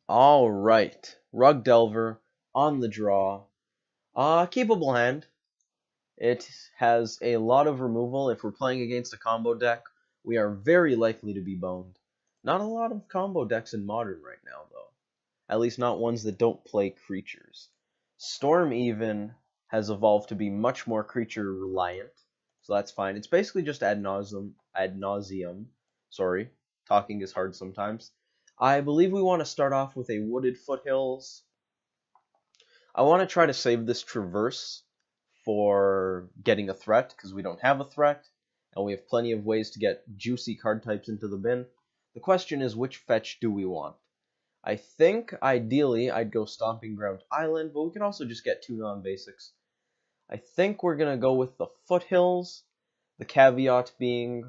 Alright, Rug Delver on the draw. Keepable hand. It has a lot of removal. If we're playing against a combo deck, we are very likely to be boned. Not a lot of combo decks in Modern right now, though. At least not ones that don't play creatures. Storm even has evolved to be much more creature reliant, so that's fine. It's basically just ad nauseum. Sorry, talking is hard sometimes. I believe we want to start off with a Wooded Foothills. I want to try to save this Traverse for getting a threat, because we don't have a threat, and we have plenty of ways to get juicy card types into the bin. The question is, which fetch do we want? I think, ideally, I'd go Stomping Ground Island, but we could also just get 2 non-basics. I think we're going to go with the Foothills, the caveat being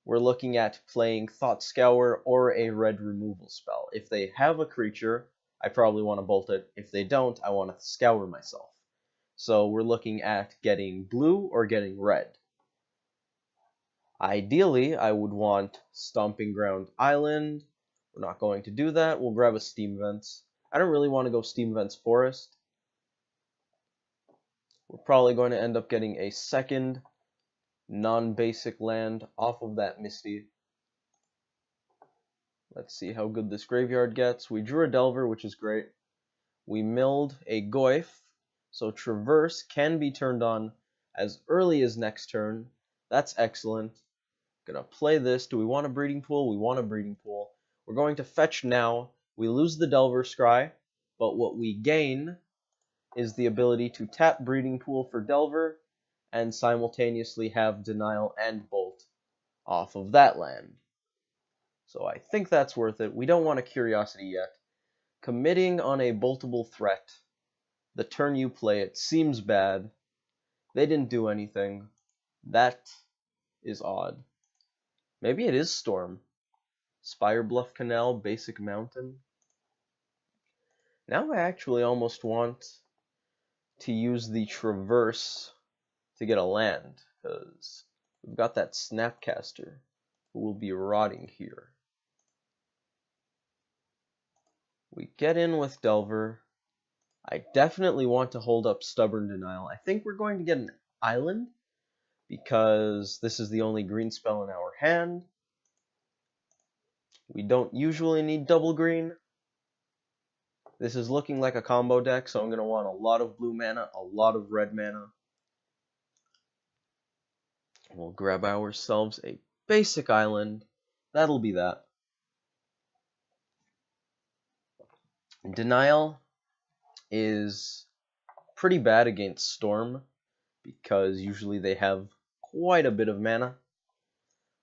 we're looking at playing Thought Scour or a red removal spell. If they have a creature, I probably want to bolt it. If they don't, I want to scour myself. So we're looking at getting blue or getting red. Ideally, I would want Stomping Ground Island. We're not going to do that. We'll grab a Steam Vents. I don't really want to go Steam Vents Forest. We're probably going to end up getting a second non-basic land off of that Misty. Let's see how good this graveyard gets. We drew a Delver, which is great. We milled a Goyf, so Traverse can be turned on as early as next turn. That's excellent. Gonna play this. Do we want a Breeding Pool? We want a Breeding Pool. We're going to fetch now. We lose the Delver Scry, but what we gain is the ability to tap Breeding Pool for Delver and simultaneously have Denial and Bolt off of that land. So I think that's worth it. We don't want a Curiosity yet. Committing on a boltable threat the turn you play it seems bad. They didn't do anything. That is odd. Maybe it is Storm. Spire Bluff Canal, Basic Mountain. Now I actually almost want to use the Traverse to get a land, because we've got that Snapcaster who will be rotting here. We get in with Delver. I definitely want to hold up Stubborn Denial. I think we're going to get an island, because this is the only green spell in our hand. We don't usually need double green. This is looking like a combo deck, so I'm going to want a lot of blue mana, a lot of red mana. We'll grab ourselves a basic island. That'll be that. Denial is pretty bad against Storm, because usually they have quite a bit of mana.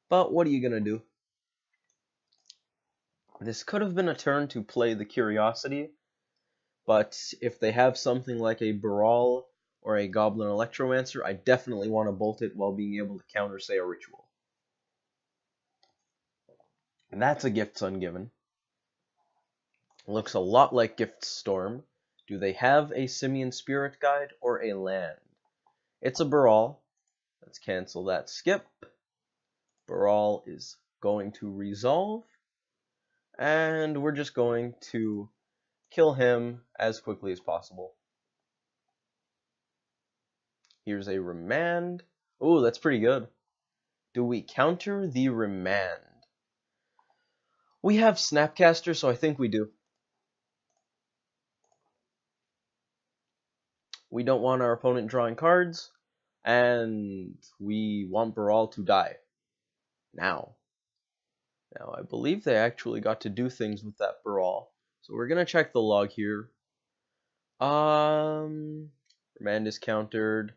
But what are you going to do? This could have been a turn to play the Curiosity, but if they have something like a Brawl or a Goblin Electromancer, I definitely want to bolt it while being able to counter, say, a Ritual. And that's a Gifts Ungiven. Looks a lot like Gift Storm. Do they have a Simian Spirit Guide or a land? It's a Brawl. Let's cancel that skip. Brawl is going to resolve. And we're just going to kill him as quickly as possible. Here's a Remand. Ooh, that's pretty good. Do we counter the Remand? We have Snapcaster, so I think we do. We don't want our opponent drawing cards, and we want Brawl to die. Now, I believe they actually got to do things with that Brawl. So we're going to check the log here. Remand is countered.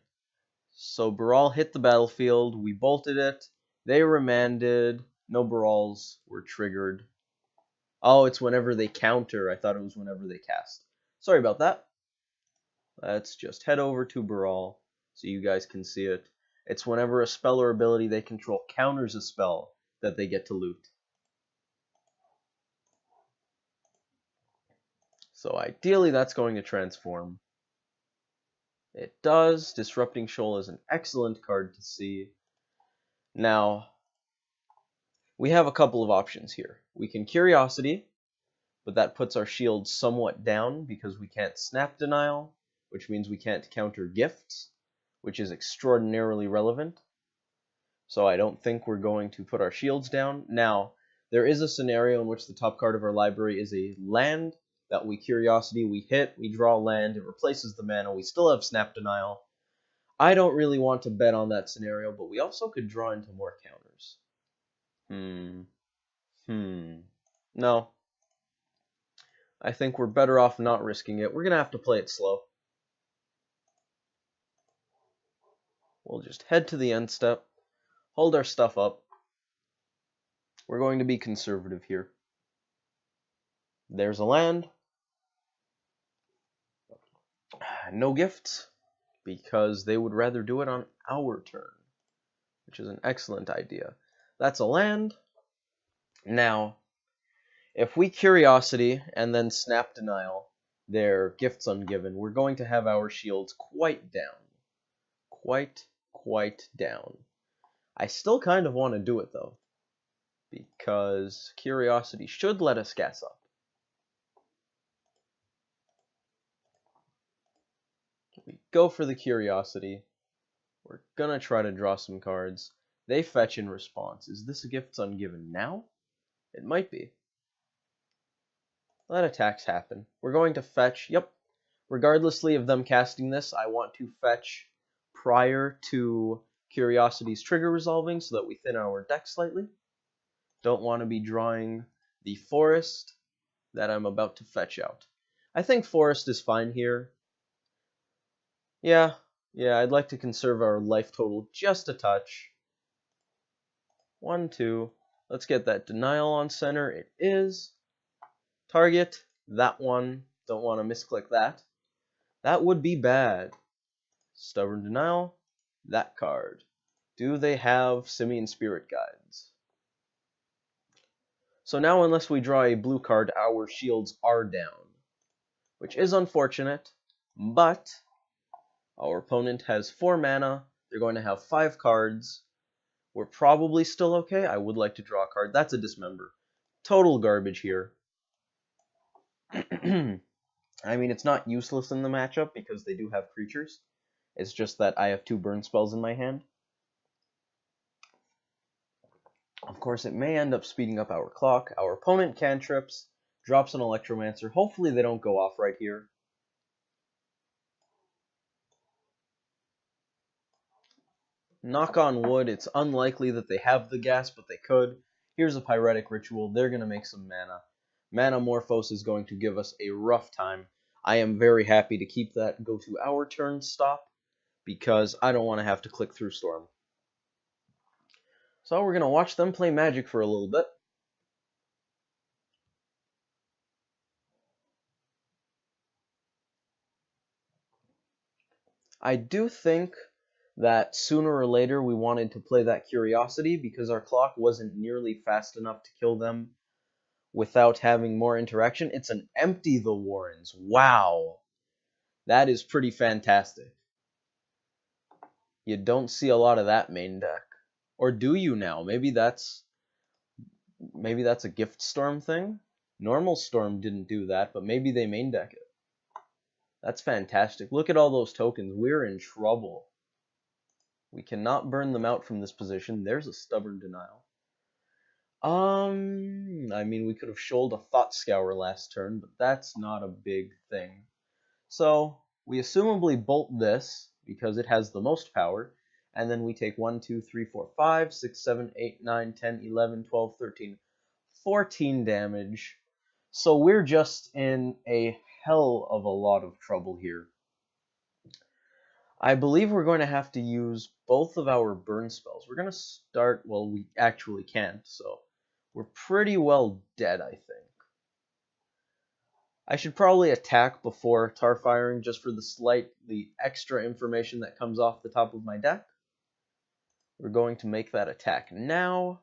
So Brawl hit the battlefield. We bolted it. They remanded. No Brawls were triggered. Oh, it's whenever they counter. I thought it was whenever they cast. Sorry about that. Let's just head over to Brawl so you guys can see it. It's whenever a spell or ability they control counters a spell that they get to loot. So ideally that's going to transform. It does. Disrupting Shoal is an excellent card to see. Now, we have a couple of options here. We can Curiosity, but that puts our shield somewhat down because we can't snap denial, which means we can't counter gifts, which is extraordinarily relevant. So I don't think we're going to put our shields down. Now, there is a scenario in which the top card of our library is a land that we Curiosity, we hit, we draw land, it replaces the mana, we still have snap denial. I don't really want to bet on that scenario, but we also could draw into more counters. No. I think we're better off not risking it. We're going to have to play it slow. We'll just head to the end step, hold our stuff up. We're going to be conservative here. There's a land. No gifts, because they would rather do it on our turn, which is an excellent idea. That's a land. Now, if we Curiosity and then snap denial their gifts ungiven, we're going to have our shields quite down. Quite down. I still kind of want to do it, though, because Curiosity should let us gas up. We go for the Curiosity. We're gonna try to draw some cards. They fetch in response. Is this a gifts ungiven now? It might be. Let attacks happen. We're going to fetch. Yep. Regardlessly of them casting this, I want to fetch prior to Curiosity's trigger resolving so that we thin our deck slightly. Don't want to be drawing the forest that I'm about to fetch out. I think forest is fine here. Yeah, I'd like to conserve our life total just a touch. 1, 2. Let's get that denial on center. It is. Target, that one. Don't want to misclick that. That would be bad. Stubborn denial, that card. Do they have Simian Spirit Guides? So now unless we draw a blue card, our shields are down, which is unfortunate, but our opponent has 4 mana. They're going to have 5 cards. We're probably still okay. I would like to draw a card. That's a Dismember. Total garbage here. I mean, it's not useless in the matchup because they do have creatures. It's just that I have 2 burn spells in my hand. Of course, it may end up speeding up our clock. Our opponent cantrips, drops an Electromancer. Hopefully they don't go off right here. Knock on wood, it's unlikely that they have the gas, but they could. Here's a Pyretic Ritual. They're going to make some mana. Manamorphose is going to give us a rough time. I am very happy to keep that go to our turn stop because I don't want to have to click through Storm. So we're going to watch them play Magic for a little bit. I do think that sooner or later we wanted to play that Curiosity because our clock wasn't nearly fast enough to kill them without having more interaction. It's an Empty the Warrens. Wow. That is pretty fantastic. You don't see a lot of that main deck. Or do you now? Maybe that's a Gift Storm thing? Normal Storm didn't do that, but maybe they main deck it. That's fantastic. Look at all those tokens. We're in trouble. We cannot burn them out from this position. There's a Stubborn Denial. I mean, we could have shoaled a Thought Scour last turn, but that's not a big thing. So, we assumably bolt this, because it has the most power, and then we take 1, 2, 3, 4, 5, 6, 7, 8, 9, 10, 11, 12, 13, 14 damage. So we're just in a hell of a lot of trouble here. I believe we're going to have to use both of our burn spells. We're going to start, well, we actually can't, so we're pretty well dead, I think. I should probably attack before tar firing just for the extra information that comes off the top of my deck. We're going to make that attack now.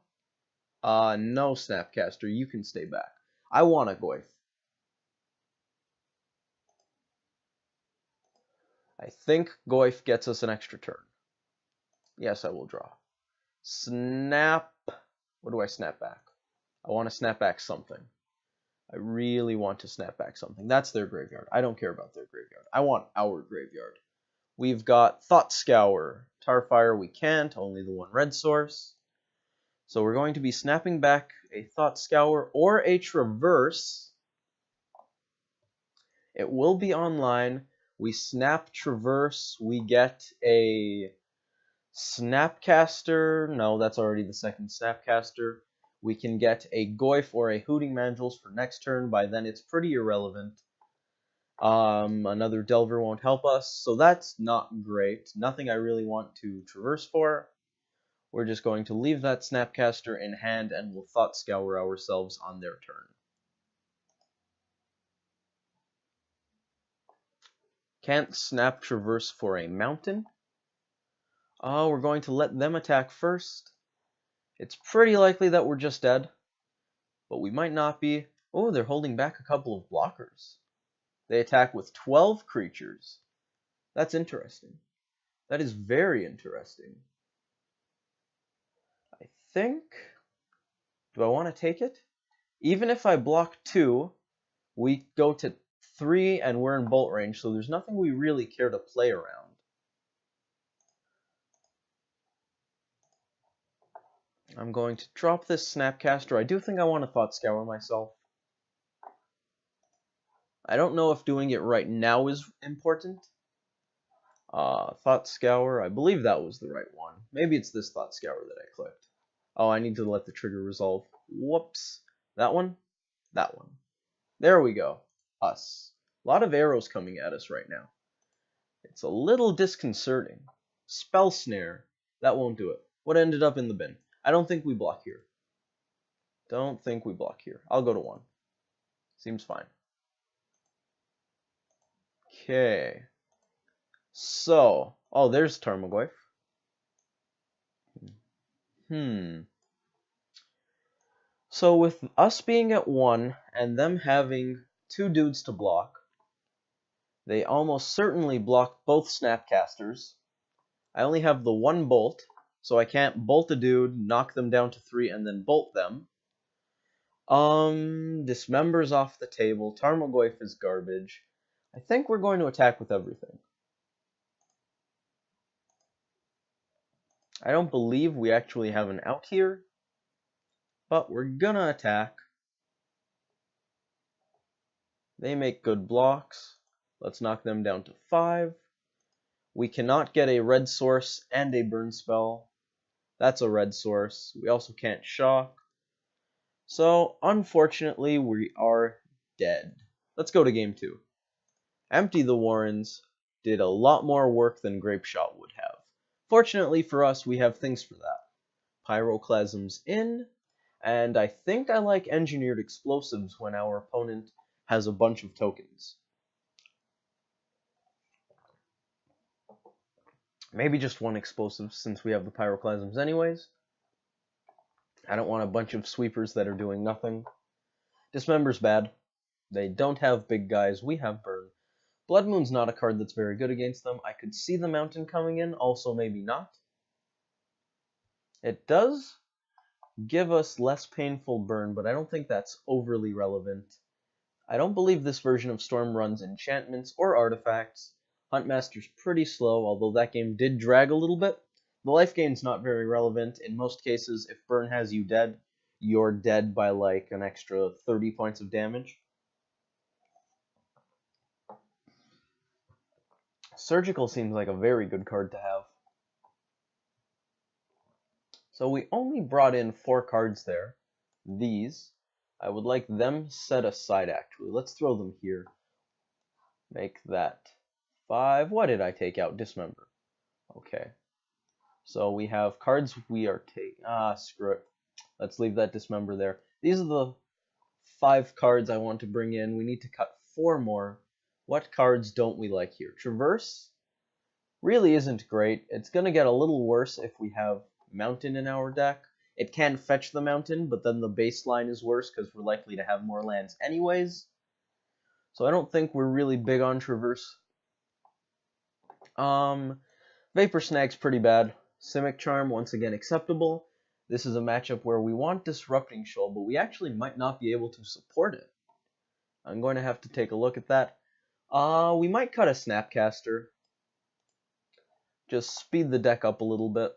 No, Snapcaster, you can stay back. I want a Goyf. I think Goyf gets us an extra turn. Yes, I will draw. Snap. What do I snap back? I want to snap back something. I really want to snap back something. That's their graveyard. I don't care about their graveyard. I want our graveyard. We've got Thought Scour. Tarfire we can't, only the one red source. So we're going to be snapping back a Thought Scour or a Traverse. It will be online. We snap Traverse, we get a Snapcaster. No, that's already the second Snapcaster. We can get a Goyf or a Hooting Mandrills for next turn. By then it's pretty irrelevant. Another Delver won't help us, so that's not great. Nothing I really want to traverse for. We're just going to leave that Snapcaster in hand and we'll Thought Scour ourselves on their turn. Can't snap Traverse for a mountain. We're going to let them attack first. It's pretty likely that we're just dead, but we might not be. Oh, they're holding back a couple of blockers. They attack with 12 creatures. That's interesting. That is very interesting. I think... Do I want to take it? Even if I block 2, we go to 3 and we're in bolt range, so there's nothing we really care to play around. I'm going to drop this Snapcaster. I do think I want to Thought Scour myself. I don't know if doing it right now is important. Thought Scour, I believe that was the right one. Maybe it's this Thought Scour that I clicked. Oh, I need to let the trigger resolve. Whoops. That one? That one. There we go. Us. A lot of arrows coming at us right now. It's a little disconcerting. Spell Snare. That won't do it. What ended up in the bin? I don't think we block here. Don't think we block here. I'll go to 1. Seems fine. Okay. So, oh, there's Tarmogoyf. So with us being at 1 and them having 2 dudes to block, they almost certainly block both Snapcasters. I only have the 1 bolt, so I can't bolt a dude, knock them down to 3, and then bolt them. Dismember's off the table. Tarmogoyf is garbage. I think we're going to attack with everything. I don't believe we actually have an out here, but we're gonna attack. They make good blocks. Let's knock them down to 5. We cannot get a red source and a burn spell. That's a red source. We also can't shock. So, unfortunately, we are dead. Let's go to game 2. Empty the Warrens did a lot more work than Grape Shot would have. Fortunately for us, we have things for that. Pyroclasms in, and I think I like Engineered Explosives when our opponent has a bunch of tokens. Maybe just 1 explosive since we have the Pyroclasms anyways. I don't want a bunch of sweepers that are doing nothing. Dismember's bad. They don't have big guys. We have burn. Blood Moon's not a card that's very good against them. I could see the mountain coming in, also maybe not. It does give us less painful burn, but I don't think that's overly relevant. I don't believe this version of Storm runs enchantments or artifacts. Huntmaster's pretty slow, although that game did drag a little bit. The life gain's not very relevant. In most cases, if burn has you dead, you're dead by like an extra 30 points of damage. Surgical seems like a very good card to have. So we only brought in 4 cards there. These. I would like them set aside, actually. Let's throw them here. Make that 5. What did I take out? Dismember. Okay. So we have cards we are taking. Screw it. Let's leave that Dismember there. These are the 5 cards I want to bring in. We need to cut 4 more. What cards don't we like here? Traverse really isn't great. It's going to get a little worse if we have Mountain in our deck. It can fetch the Mountain, but then the baseline is worse because we're likely to have more lands anyways. So I don't think we're really big on Traverse. Vapor Snag's pretty bad. Simic Charm, once again, acceptable. This is a matchup where we want Disrupting Shoal, but we actually might not be able to support it. I'm going to have to take a look at that. We might cut a Snapcaster. Just speed the deck up a little bit.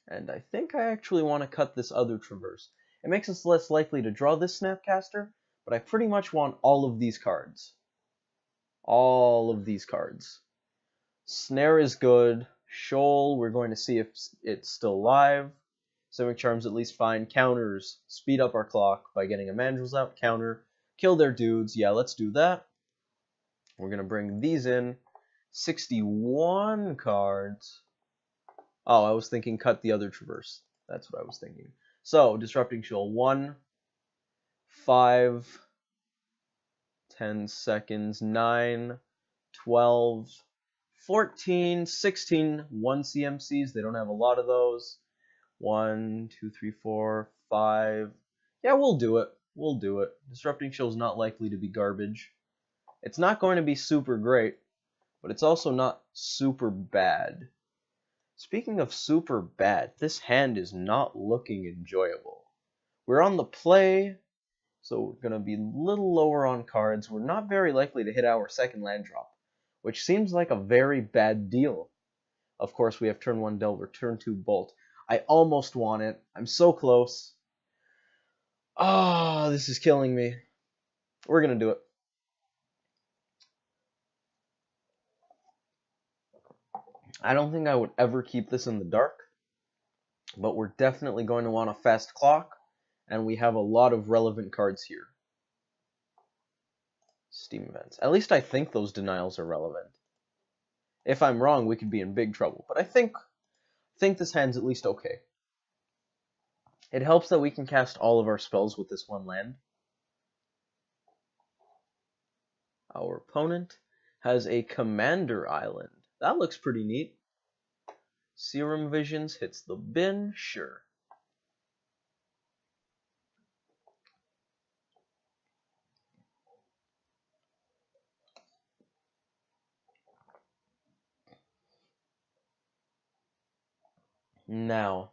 And I think I actually want to cut this other Traverse. It makes us less likely to draw this Snapcaster, but I pretty much want all of these cards. All of these cards. Snare is good. Shoal, we're going to see if it's still live. Simic Charm's at least fine. Counters, speed up our clock by getting a Mandrills out. Counter, kill their dudes. Yeah, let's do that. We're going to bring these in. 61 cards. Oh, I was thinking cut the other Traverse. That's what I was thinking. So, Disrupting Shoal. 1, 5, 10 seconds, 9, 12, 14, 16, 1 CMCs. They don't have a lot of those. 1, 2, 3, 4, 5. Yeah, we'll do it. We'll do it. Disrupting Shoal's not likely to be garbage. It's not going to be super great, but it's also not super bad. Speaking of super bad, this hand is not looking enjoyable. We're on the play, so we're going to be a little lower on cards. We're not very likely to hit our second land drop, which seems like a very bad deal. Of course, we have turn 1 Delver, turn 2 Bolt. I almost want it. I'm so close. Ah, this is killing me. We're going to do it. I don't think I would ever keep this in the dark, but we're definitely going to want a fast clock, and we have a lot of relevant cards here. Steam events. At least I think those denials are relevant. If I'm wrong, we could be in big trouble, but I think this hand's at least okay. It helps that we can cast all of our spells with this one land. Our opponent has a Commander Island. That looks pretty neat. Serum Visions hits the bin, sure. Now,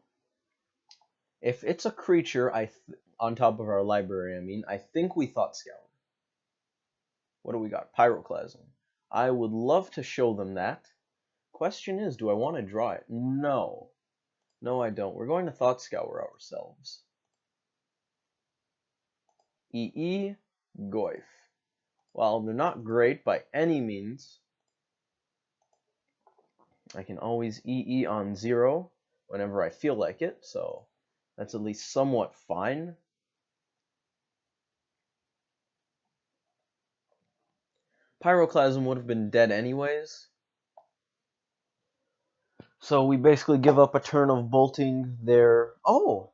if it's a creature on top of our library, I think we Thought Scour. What do we got? Pyroclasm. I would love to show them that. Question is, do I want to draw it? No. No, I don't. We're going to Thought Scour ourselves. EE, Goyf. While they're not great by any means, I can always EE on 0 whenever I feel like it, so that's at least somewhat fine. Pyroclasm would have been dead anyways. So we basically give up a turn of bolting their... Oh!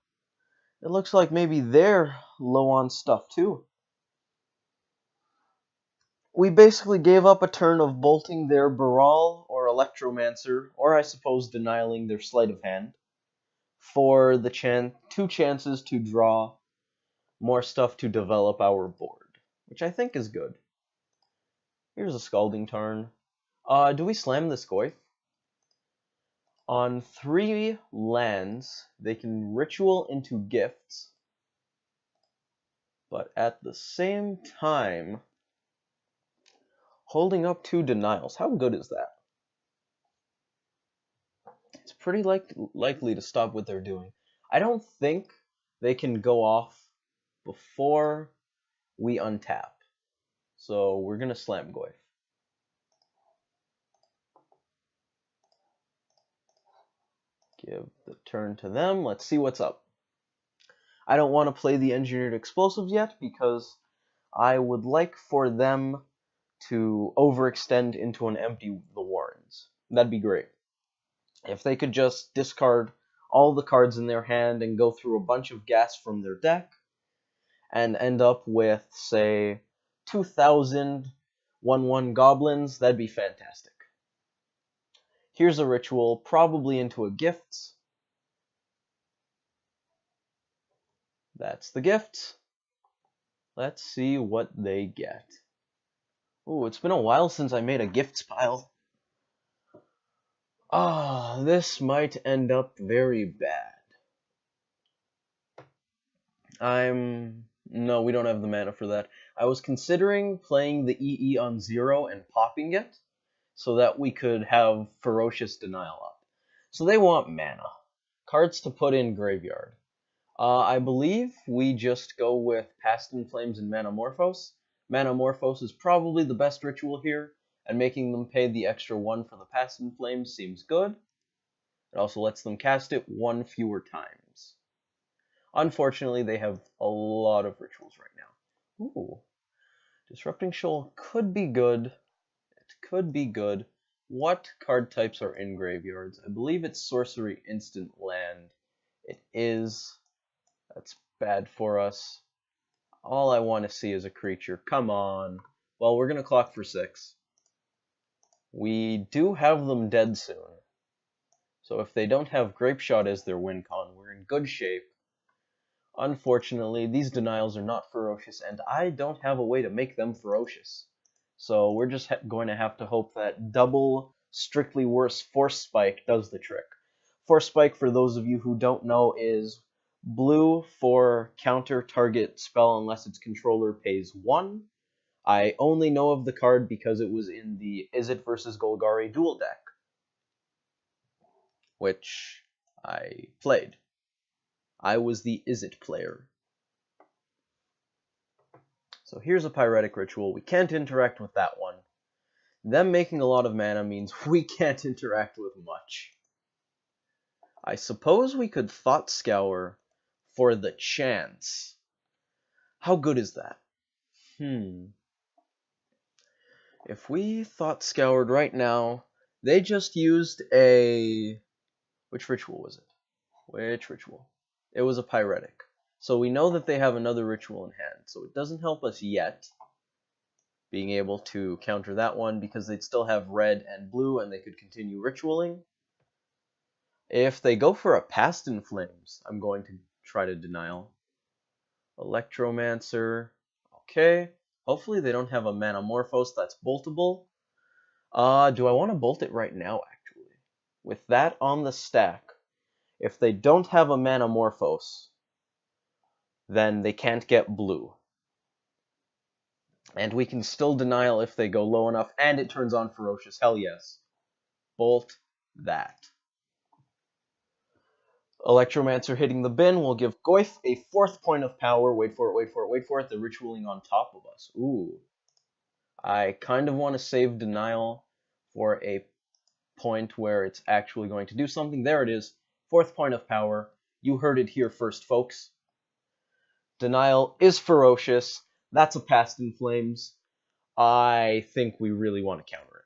It looks like maybe they're low on stuff too. We basically gave up a turn of bolting their Baral or Electromancer, or I suppose denialing their Sleight of Hand, for the 2 chances to draw more stuff to develop our board, which I think is good. Here's a Scalding Tarn. Do we slam this Goyf? On 3 lands, they can ritual into gifts, but at the same time, holding up 2 denials. How good is that? It's pretty likely to stop what they're doing. I don't think they can go off before we untap. So we're going to slam Goyf. Give the turn to them. Let's see what's up. I don't want to play the Engineered Explosives yet because I would like for them to overextend into an empty the Warrens. That'd be great. If they could just discard all the cards in their hand and go through a bunch of gas from their deck and end up with, say, 2,000 1/1 goblins, that'd be fantastic. Here's a ritual, probably into a gift. That's the gift. Let's see what they get. Ooh, it's been a while since I made a gifts pile. Ah, this might end up very bad. I'm No, we don't have the mana for that. I was considering playing the EE on 0 and popping it, so that we could have Ferocious Denial up. So they want mana. Cards to put in graveyard. I believe we just go with Past in Flames and Manamorphose. Manamorphose is probably the best ritual here, and making them pay the extra 1 for the Past in Flames seems good. It also lets them cast it 1 fewer times. Unfortunately, they have a lot of rituals right now. Ooh. Disrupting Shoal could be good. It could be good. What card types are in graveyards? I believe it's Sorcery Instant Land. It is. That's bad for us. All I want to see is a creature. Come on. Well, we're going to clock for 6. We do have them dead soon. So if they don't have Grape Shot as their win con, we're in good shape. Unfortunately, these denials are not ferocious, and I don't have a way to make them ferocious. So we're just going to have to hope that double Strictly Worse Force Spike does the trick. Force Spike, for those of you who don't know, is blue for counter target spell unless its controller pays 1. I only know of the card because it was in the Izzet vs. Golgari duel deck, which I played. I was the Izzet player. So here's a Pyretic Ritual. We can't interact with that one. Them making a lot of mana means we can't interact with much. I suppose we could Thought Scour for the chance. How good is that? If we Thought Scoured right now, they just used a... Which ritual was it? Which ritual? It was a Pyretic. So we know that they have another ritual in hand, so it doesn't help us yet being able to counter that one because they'd still have red and blue and they could continue ritualing. If they go for a Past in Flames, I'm going to try to denial. Electromancer. Okay. Hopefully they don't have a Manamorphose that's boltable. Do I want to bolt it right now, actually? With that on the stack, if they don't have a Manamorphose, then they can't get blue. And we can still denial if they go low enough, and it turns on Ferocious. Hell yes. Bolt that. Electromancer hitting the bin will give Goyf a 4th point of power. Wait for it, wait for it, wait for it. They're ritualing on top of us. Ooh. I kind of want to save denial for a point where it's actually going to do something. There it is. 4th point of power. You heard it here first, folks. Denial is ferocious. That's a Past in Flames. I think we really want to counter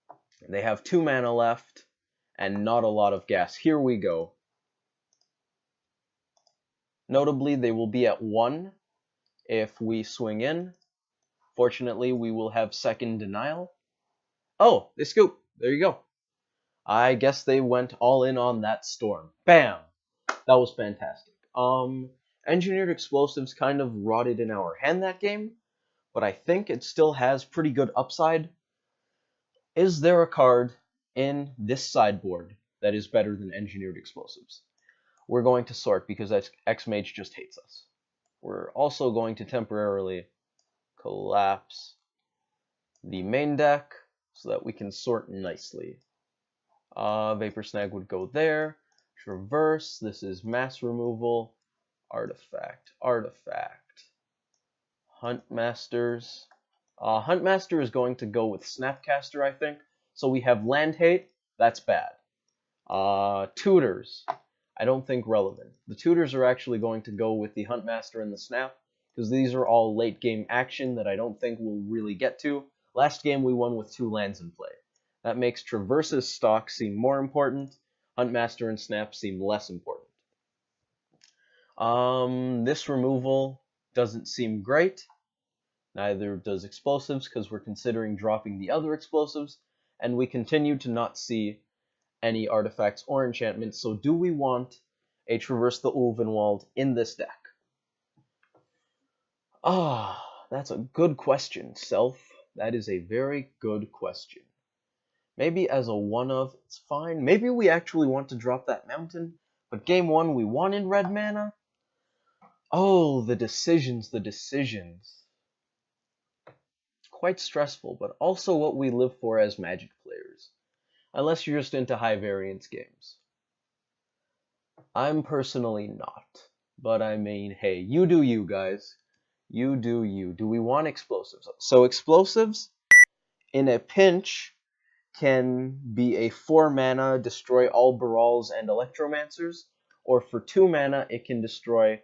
it. They have 2 mana left and not a lot of gas. Here we go. Notably, they will be at 1 if we swing in. Fortunately, we will have second denial. Oh, they scoop. There you go. I guess they went all in on that storm. Bam! That was fantastic. Engineered Explosives kind of rotted in our hand that game, but I think it still has pretty good upside. Is there a card in this sideboard that is better than Engineered Explosives? We're going to sort because Xmage just hates us. We're also going to temporarily collapse the main deck so that we can sort nicely. Vapor Snag would go there. Traverse, this is mass removal. Artifact, artifact. Huntmasters. Huntmaster is going to go with Snapcaster, I think. So we have Land Hate, that's bad. Tutors, I don't think relevant. The Tutors are actually going to go with the Huntmaster and the Snap, because these are all late game action that I don't think we'll really get to. Last game we won with 2 lands in play. That makes Traverse's stock seem more important. Huntmaster and Snap seem less important. This removal doesn't seem great. Neither does Explosives, because we're considering dropping the other Explosives, and we continue to not see any artifacts or enchantments, so do we want a Traverse the Ulvenwald in this deck? That's a good question, Self. That is a very good question. Maybe as a one-of, it's fine. Maybe we actually want to drop that mountain, but game 1 we wanted red mana. Oh, the decisions, the decisions. Quite stressful, but also what we live for as Magic players. Unless you're just into high variance games. I'm personally not. But I mean, hey, you do you, guys. You do you. Do we want explosives? So explosives, in a pinch, can be a 4 mana, destroy all Barals and Electromancers, or for 2 mana, it can destroy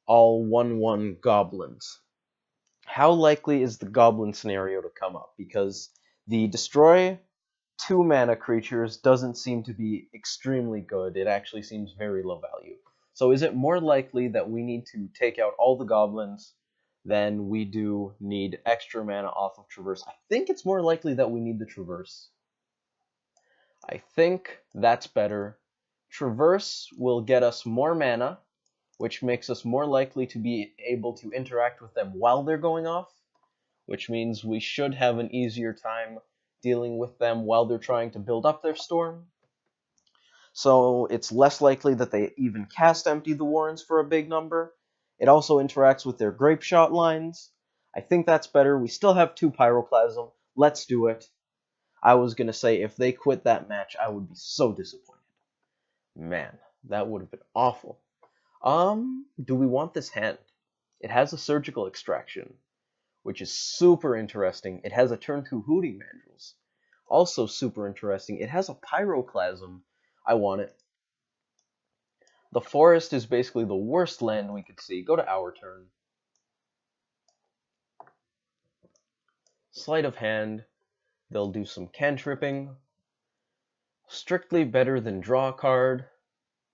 all 1/1 goblins. How likely is the goblin scenario to come up? Because the destroy 2 mana creatures doesn't seem to be extremely good. It actually seems very low value. So is it more likely that we need to take out all the goblins than we do need extra mana off of Traverse? I think it's more likely that we need the Traverse. I think that's better. Traverse will get us more mana, which makes us more likely to be able to interact with them while they're going off, which means we should have an easier time dealing with them while they're trying to build up their storm. So it's less likely that they even cast Empty the Warrens for a big number. It also interacts with their Grape Shot lines. I think that's better. We still have 2 Pyroclasm. Let's do it. I was going to say, if they quit that match, I would be so disappointed. Man, that would have been awful. Do we want this hand? It has a Surgical Extraction, which is super interesting. It has a turn 2 Hooting Mandrills. Also super interesting. It has a Pyroclasm. I want it. The forest is basically the worst land we could see. Go to our turn. Sleight of hand. They'll do some cantripping. Strictly better than draw a card,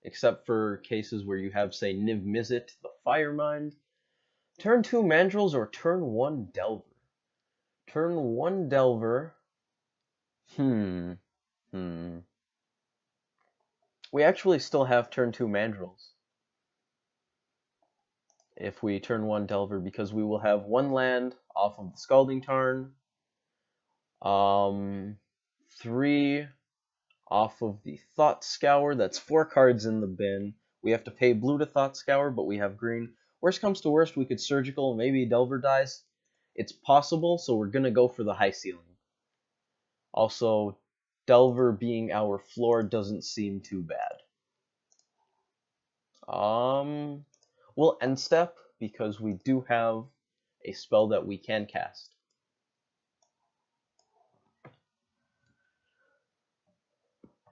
except for cases where you have, say, Niv Mizzet, the Firemind. Turn 2 Mandrills or turn 1 Delver? Turn 1 Delver. We actually still have turn 2 Mandrills. If we turn 1 Delver, because we will have 1 land off of the Scalding Tarn. 3 off of the Thought Scour. That's 4 cards in the bin. We have to pay blue to Thought Scour, but we have green. Worst comes to worst, we could Surgical, maybe Delver dies. It's possible, so we're going to go for the high ceiling. Also, Delver being our floor doesn't seem too bad. We'll end step, because we do have a spell that we can cast.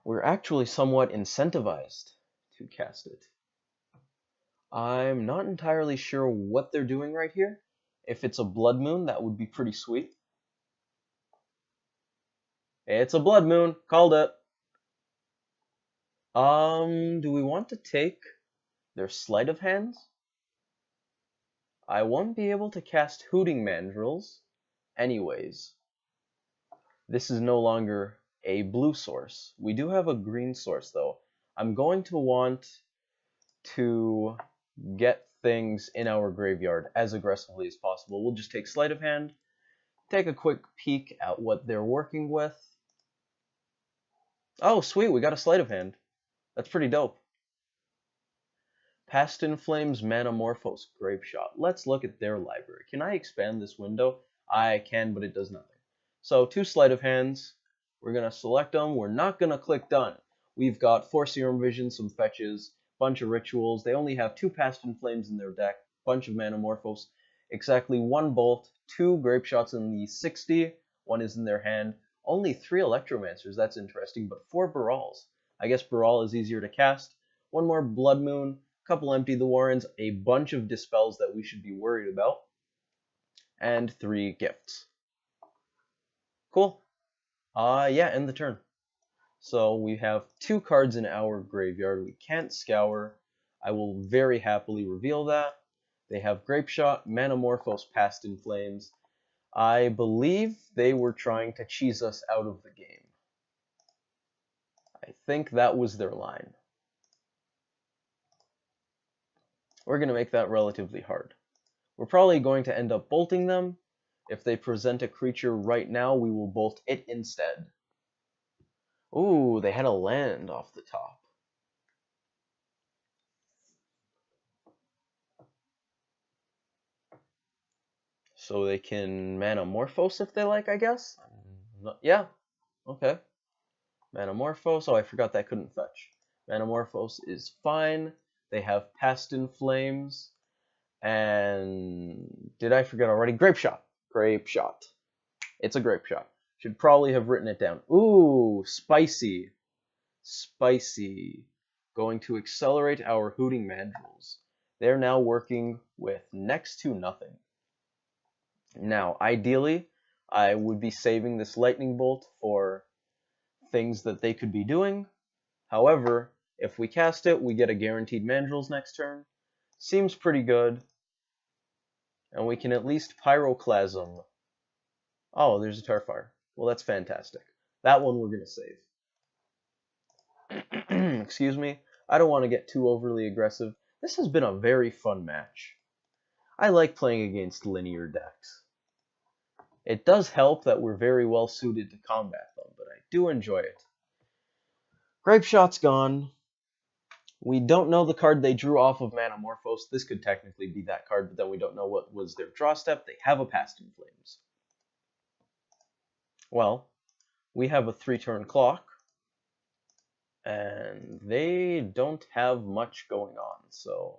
We're actually somewhat incentivized to cast it. I'm not entirely sure what they're doing right here. If it's a Blood Moon, that would be pretty sweet. It's a Blood Moon. Called it. Do we want to take their Sleight of Hand? I won't be able to cast Hooting Mandrills anyways. This is no longer a blue source. We do have a green source, though. I'm going to want to get things in our graveyard as aggressively as possible. We'll just take Sleight of Hand, take a quick peek at what they're working with. Oh, sweet, we got a Sleight of Hand. That's pretty dope. Past in Flames, Manamorphose, Grape Shot. Let's look at their library. Can I expand this window? I can, but it does nothing. So 2 Sleight of Hands. We're going to select them. We're not going to click Done. We've got 4 Serum Vision, some fetches, bunch of rituals. They only have 2 Past in Flames in their deck, bunch of Manamorphose, exactly 1 Bolt, 2 Grape Shots in the 60, 1 is in their hand, only 3 Electromancers, that's interesting, but 4 Barals. I guess Baral is easier to cast. 1 more Blood Moon, couple Empty the Warrens, a bunch of Dispels that we should be worried about, and 3 Gifts. Cool. Yeah, end the turn. So we have 2 cards in our graveyard. We can't scour. I will very happily reveal that. They have Grape Shot, Manamorphose, Past in Flames. I believe they were trying to cheese us out of the game. I think that was their line. We're going to make that relatively hard. We're probably going to end up bolting them. If they present a creature right now, we will bolt it instead. Ooh, they had a land off the top. So they can Manamorphose if they like, I guess? Yeah, okay. Manamorphose, oh I forgot that couldn't fetch. Manamorphose is fine. They have Past in Flames. And did I forget already? Grape Shot. Grape Shot. It's a Grape Shot. Should probably have written it down. Ooh, spicy. Spicy. Going to accelerate our Hooting Mandrills. They're now working with next to nothing. Now, ideally, I would be saving this Lightning Bolt for things that they could be doing. However, if we cast it, we get a guaranteed Mandrills next turn. Seems pretty good. And we can at least Pyroclasm. Oh, there's a Tarfire. Well, that's fantastic. That one we're going to save. Excuse me. I don't want to get too overly aggressive. This has been a very fun match. I like playing against linear decks. It does help that we're very well suited to combat them, but I do enjoy it. Grape Shot's gone. We don't know the card they drew off of Manamorphose. This could technically be that card, but then we don't know what was their draw step. They have a Past in Flames. Well, we have a 3-turn clock, and they don't have much going on, so...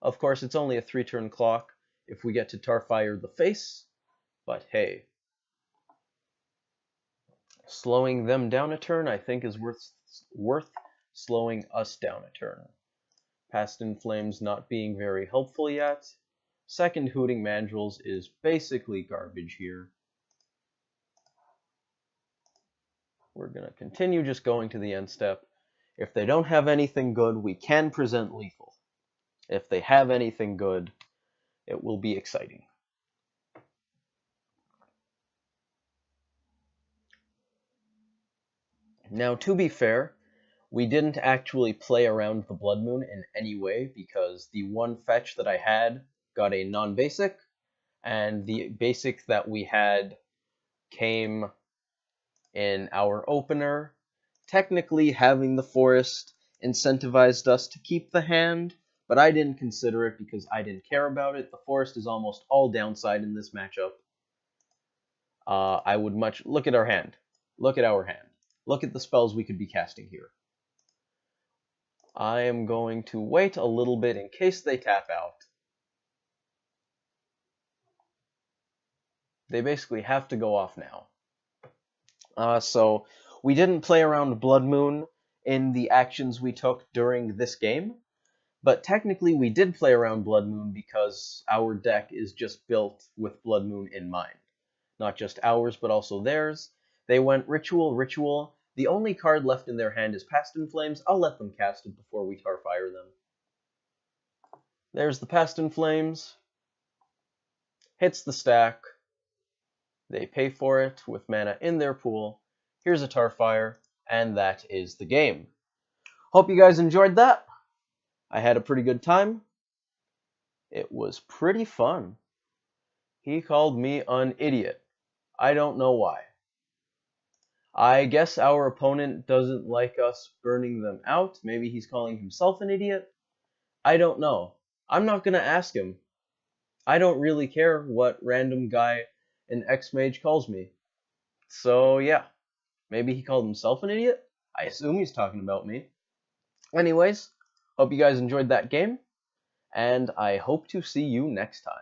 Of course, it's only a 3-turn clock if we get to Tarfire the face, but hey. Slowing them down a turn, I think, is worth slowing us down a turn. Past in Flames not being very helpful yet. Second Hooting Mandrills is basically garbage here. We're going to continue just going to the end step. If they don't have anything good, we can present lethal. If they have anything good, it will be exciting. Now, to be fair, we didn't actually play around the Blood Moon in any way because the one fetch that I had got a non-basic, and the basic that we had came in our opener. Technically, having the forest incentivized us to keep the hand, but I didn't consider it because I didn't care about it. The forest is almost all downside in this matchup. I would much... Look at our hand. Look at our hand. Look at the spells we could be casting here. I am going to wait a little bit in case they tap out. They basically have to go off now. So we didn't play around Blood Moon in the actions we took during this game, but technically we did play around Blood Moon because our deck is just built with Blood Moon in mind. Not just ours, but also theirs. They went Ritual, Ritual. The only card left in their hand is Past in Flames. I'll let them cast it before we Tarfire them. There's the Past in Flames. Hits the stack. They pay for it with mana in their pool. Here's a Tarfire, and that is the game. Hope you guys enjoyed that. I had a pretty good time. It was pretty fun. He called me an idiot. I don't know why. I guess our opponent doesn't like us burning them out. Maybe he's calling himself an idiot. I don't know. I'm not going to ask him. I don't really care what random guy in Xmage calls me. So yeah, maybe he called himself an idiot? I assume he's talking about me. Anyways, hope you guys enjoyed that game, and I hope to see you next time.